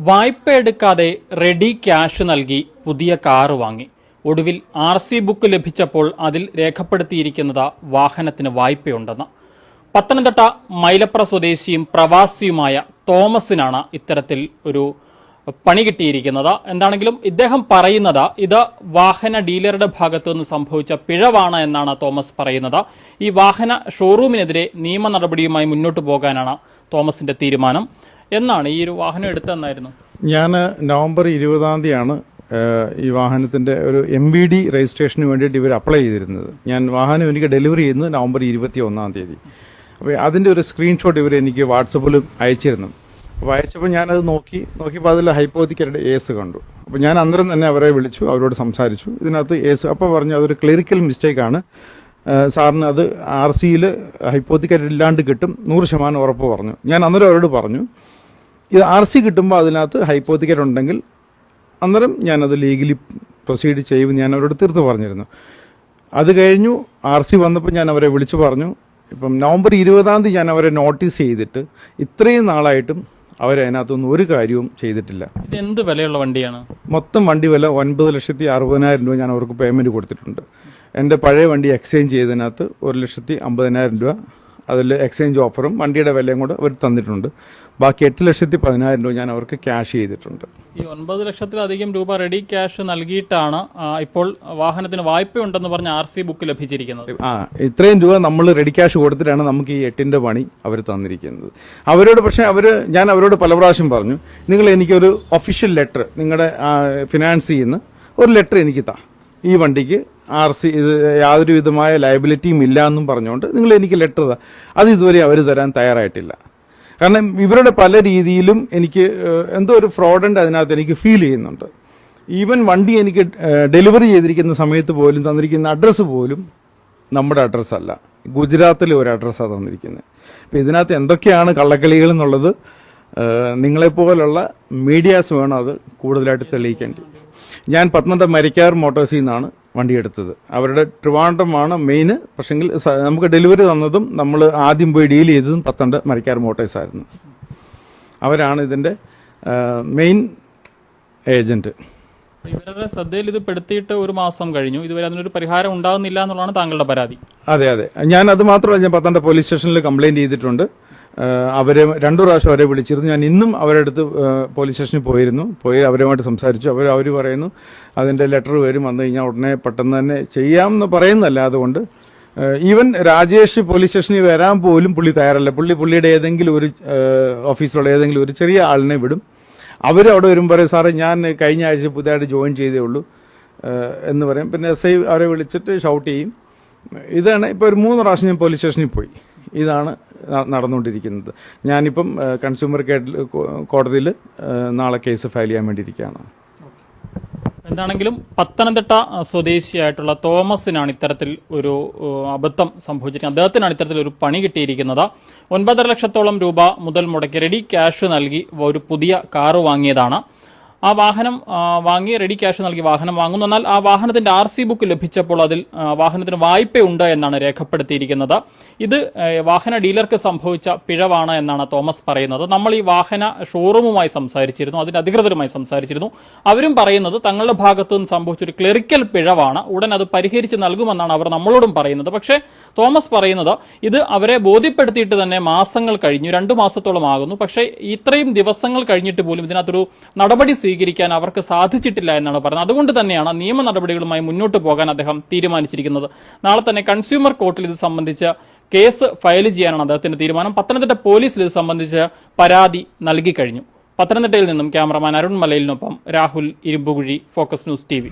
വായ്പ എടുക്കാതെ ready cash നൽകി പുതിയ കാറ് വാങ്ങി. ഒടുവിൽ RC ബുക്ക് ലഭിച്ചപ്പോൾ അതിൽ രേഖപ്പെടുത്തിയിരിക്കുന്നത് വാഹനത്തിന് വായ്പയുണ്ടെന്ന്. പത്തനംതിട്ട മൈലപ്ര സ്വദേശിയും പ്രവാസിയുമായ തോമസിനാണ് ഇത്തരത്തിൽ ഒരു പണി കിട്ടിയിരിക്കുന്നത്. എന്താണെങ്കിലും ഇദ്ദേഹം പറയുന്നത് ഇത് വാഹന ഡീലറുടെ ഭാഗത്തു നിന്ന് സംഭവിച്ച പിഴവാണ് എന്നാണ് തോമസ് പറയുന്നത്. ഈ വാഹന ഷോറൂമിനെതിരെ നിയമ നടപടിയുമായി മുന്നോട്ട് പോകാനാണ് തോമസിന്റെ തീരുമാനം. എന്നാണ് ഈ ഒരു വാഹനം എടുത്തതെന്നായിരുന്നു? ഞാൻ നവംബർ 20 ഈ വാഹനത്തിൻ്റെ ഒരു MVD രജിസ്ട്രേഷന് വേണ്ടിയിട്ട് ഇവർ അപ്ലൈ ചെയ്തിരുന്നത്. ഞാൻ വാഹനം എനിക്ക് ഡെലിവറി ചെയ്യുന്നത് നവംബർ 21. അപ്പോൾ അതിൻ്റെ ഒരു സ്ക്രീൻഷോട്ട് ഇവർ എനിക്ക് വാട്സപ്പിൽ അയച്ചിരുന്നു. അപ്പോൾ അയച്ചപ്പോൾ ഞാനത് നോക്കിയപ്പോൾ അതിൽ ഹൈപ്പോത്തിക്കലുടെ ഏസ് കണ്ടു. അപ്പോൾ ഞാൻ അന്നേരം തന്നെ അവരെ വിളിച്ചു, അവരോട് സംസാരിച്ചു. ഇതിനകത്ത് ഏസ് അപ്പോൾ പറഞ്ഞു അതൊരു ക്ലറിക്കൽ മിസ്റ്റേക്കാണ്, സാറിന് അത് RCയിൽ ഹൈപ്പോത്തിക്കൽ ഇല്ലാണ്ട് കിട്ടും, 100% ഉറപ്പ് പറഞ്ഞു. ഞാൻ അന്നേരം അവരോട് പറഞ്ഞു ഇത് RC കിട്ടുമ്പോൾ അതിനകത്ത് ഹൈപ്പോത്തിക്കൽ ഉണ്ടെങ്കിൽ അന്നേരം ഞാനത് ലീഗലി പ്രൊസീഡ് ചെയ്യുമെന്ന് ഞാൻ അവരോട് തീർത്ത് പറഞ്ഞിരുന്നു. അത് കഴിഞ്ഞു RC വന്നപ്പോൾ ഞാൻ അവരെ വിളിച്ചു പറഞ്ഞു. ഇപ്പം നവംബർ 20 ഞാൻ അവരെ നോട്ടീസ് ചെയ്തിട്ട് ഇത്രയും നാളായിട്ടും അവരതിനകത്തൊന്നും ഒരു കാര്യവും ചെയ്തിട്ടില്ല. ഇത് എന്ത് വിലയുള്ള വണ്ടിയാണ്? മൊത്തം വണ്ടി വില 9,60,000 രൂപ ഞാൻ അവർക്ക് പേയ്മെൻറ്റ് കൊടുത്തിട്ടുണ്ട്. എൻ്റെ പഴയ വണ്ടി എക്സ്ചേഞ്ച് ചെയ്തതിനകത്ത് 1,50,000 രൂപ അതിൽ എക്സ്ചേഞ്ച് ഓഫറും വണ്ടിയുടെ വിലയും കൂടെ അവർ തന്നിട്ടുണ്ട്. ബാക്കി 8,10,000 രൂപ ഞാൻ അവർക്ക് ക്യാഷ് ചെയ്തിട്ടുണ്ട്. ഈ 9 ലക്ഷത്തിലധികം രൂപ റെഡി ക്യാഷ് നൽകിയിട്ടാണ് ഇപ്പോൾ വാഹനത്തിന് വായ്പയുണ്ടെന്ന് പറഞ്ഞ RC ബുക്ക് ലഭിച്ചിരിക്കുന്നത്. ഇത്രയും രൂപ നമ്മൾ റെഡി ക്യാഷ് കൊടുത്തിട്ടാണ് നമുക്ക് ഈ 8ന്റെ പണി അവർ തന്നിരിക്കുന്നത്. അവരോട് പക്ഷേ ഞാൻ അവരോട് പല പ്രാവശ്യം പറഞ്ഞു, നിങ്ങൾ എനിക്കൊരു ഒഫീഷ്യൽ ലെറ്റർ, നിങ്ങളുടെ ഫിനാൻസിൽ നിന്ന് ഒരു ലെറ്റർ എനിക്ക് താ, ഈ വണ്ടിക്ക് RC ഇത് യാതൊരു വിധമായ ലയബിലിറ്റിയും ഇല്ല എന്നും പറഞ്ഞുകൊണ്ട് നിങ്ങൾ എനിക്ക് ലെറ്റർ താ. അത് ഇതുവരെ അവർ തരാൻ തയ്യാറായിട്ടില്ല. കാരണം ഇവരുടെ പല രീതിയിലും എനിക്ക് എന്തോ ഒരു ഫ്രോഡൻ്റ് അതിനകത്ത് എനിക്ക് ഫീൽ ചെയ്യുന്നുണ്ട്. ഈവൻ വണ്ടി എനിക്ക് ഡെലിവറി ചെയ്തിരിക്കുന്ന സമയത്ത് പോലും തന്നിരിക്കുന്ന അഡ്രസ്സ് പോലും നമ്മുടെ അഡ്രസ്സല്ല, ഗുജറാത്തിലെ ഒരു അഡ്രസ്സാണ് തന്നിരിക്കുന്നത്. അപ്പോൾ ഇതിനകത്ത് എന്തൊക്കെയാണ് കള്ളക്കളികൾ എന്നുള്ളത് നിങ്ങളെപ്പോലുള്ള മീഡിയാസ് വേണം അത് കൂടുതലായിട്ട് തെളിയിക്കേണ്ടി. ഞാൻ പത്തനംതിട്ട മരിക്കാർ മോട്ടോഴ്സിൽ നിന്നാണ് വണ്ടി എടുത്തത്. അവരുടെ ട്രിവാൻഡ്രമാണ് മെയിൻ. പക്ഷെങ്കിൽ നമുക്ക് ഡെലിവറി തന്നതും നമ്മൾ ആദ്യം പോയി ഡീൽ ചെയ്തതും പത്തനംതിട്ട മരിക്കാർ മോട്ടോഴ്സ് ആയിരുന്നു. അവരാണ് ഇതിൻ്റെ മെയിൻ ഏജൻറ്റ്. ഇവരുടെ ശ്രദ്ധയിൽ ഇത് പെടുത്തിയിട്ട് ഒരു മാസം കഴിഞ്ഞു, ഇതുവരെ അതിനൊരു പരിഹാരം ഉണ്ടാകുന്നില്ല എന്നുള്ളതാണ് താങ്കളുടെ പരാതി. അതെ, ഞാൻ അത് മാത്രമല്ല, ഞാൻ പത്തനംതിട്ട പോലീസ് സ്റ്റേഷനിൽ കംപ്ലയിൻറ്റ് ചെയ്തിട്ടുണ്ട്. അവരെ 2 പ്രാവശ്യം അവരെ വിളിച്ചിരുന്നു. ഞാൻ ഇന്നും അവരുടെ അടുത്ത് പോലീസ് സ്റ്റേഷനിൽ പോയി അവരുമായിട്ട് സംസാരിച്ചു. അവർ പറയുന്നു അതിൻ്റെ ലെറ്റർ വന്നു കഴിഞ്ഞാൽ ഉടനെ പെട്ടെന്ന് തന്നെ ചെയ്യാമെന്ന് പറയുന്നതല്ല. അതുകൊണ്ട് ഈവൻ രാജേഷ് പോലീസ് സ്റ്റേഷനിൽ വരാൻ പോലും പുള്ളി തയ്യാറല്ല. പുള്ളിയുടെ ഏതെങ്കിലും ഒരു ഓഫീസിലുള്ള ഏതെങ്കിലും ഒരു ചെറിയ ആളിനെ വിടും. അവരവിടെ വരുമ്പോൾ പറയും, സാറേ ഞാൻ കഴിഞ്ഞ ആഴ്ച പുതിയതായിട്ട് ജോയിൻ ചെയ്തേ ഉള്ളൂ എന്ന് പറയും. പിന്നെ SI അവരെ വിളിച്ചിട്ട് ഷൗട്ട് ചെയ്യും. ഇതാണ് ഇപ്പോൾ ഒരു 3 പ്രാവശ്യം ഞാൻ പോലീസ് സ്റ്റേഷനിൽ പോയി. ഇതാണ് നടന്നുകൊണ്ടിരിക്കുന്നത്. ഞാനിപ്പം കൺസ്യൂമർ കോടതിയിൽ നാളെ കേസ് ഫയൽ ചെയ്യാൻ വേണ്ടിയിരിക്കുകയാണ്. എന്താണെങ്കിലും പത്തനംതിട്ട സ്വദേശിയായിട്ടുള്ള തോമസിനാണ് ഇത്തരത്തിൽ ഒരു അബദ്ധം സംഭവിച്ചിരിക്കുന്നത്. അദ്ദേഹത്തിനാണ് ഇത്തരത്തിൽ ഒരു പണി കിട്ടിയിരിക്കുന്നത്. 9.5 ലക്ഷത്തോളം രൂപ മുതൽ മുടക്കി റെഡി ക്യാഷ് നൽകി ഒരു പുതിയ കാറ് വാങ്ങിയതാണ്. ആ വാഹനം വാങ്ങി റെഡി ക്യാഷ് നൽകി വാഹനം വാങ്ങുന്നു. എന്നാൽ ആ വാഹനത്തിന്റെ RC ബുക്ക് ലഭിച്ചപ്പോൾ അതിൽ വാഹനത്തിന് വായ്പയുണ്ട് എന്നാണ് രേഖപ്പെടുത്തിയിരിക്കുന്നത്. ഇത് വാഹന ഡീലർക്ക് സംഭവിച്ച പിഴവാണ് എന്നാണ് തോമസ് പറയുന്നത്. നമ്മൾ ഈ വാഹന ഷോറൂമുമായി സംസാരിച്ചിരുന്നു, അതിന്റെ അധികൃതരുമായി സംസാരിച്ചിരുന്നു. അവരും പറയുന്നത് തങ്ങളുടെ ഭാഗത്തു നിന്ന് സംഭവിച്ചൊരു ക്ലറിക്കൽ പിഴവാണ്, ഉടൻ അത് പരിഹരിച്ച് നൽകുമെന്നാണ് അവർ നമ്മളോടും പറയുന്നത്. പക്ഷേ തോമസ് പറയുന്നത് ഇത് അവരെ ബോധ്യപ്പെടുത്തിയിട്ട് തന്നെ മാസങ്ങൾ കഴിഞ്ഞു, 2 മാസത്തോളം ആകുന്നു. പക്ഷേ ഇത്രയും ദിവസങ്ങൾ കഴിഞ്ഞിട്ട് പോലും ഇതിനകത്തൊരു നടപടി സ്വീകരിക്കാൻ അവർക്ക് സാധിച്ചിട്ടില്ല എന്നാണ് പറയുന്നത്. അതുകൊണ്ട് തന്നെയാണ് നിയമ നടപടികളുമായി മുന്നോട്ട് പോകാൻ അദ്ദേഹം തീരുമാനിച്ചിരിക്കുന്നത്. നാളെ തന്നെ കൺസ്യൂമർ കോർട്ടിൽ ഇത് സംബന്ധിച്ച കേസ് ഫയൽ ചെയ്യാനാണ് അദ്ദേഹത്തിന്റെ തീരുമാനം. പത്തനംതിട്ട പോലീസിൽ ഇത് സംബന്ധിച്ച് പരാതി നൽകി കഴിഞ്ഞു. പത്തനംതിട്ടയിൽ നിന്നും ക്യാമറമാൻ അരുൺ മലയിലിനൊപ്പം Rahul Irumbukuzhi, focus news TV.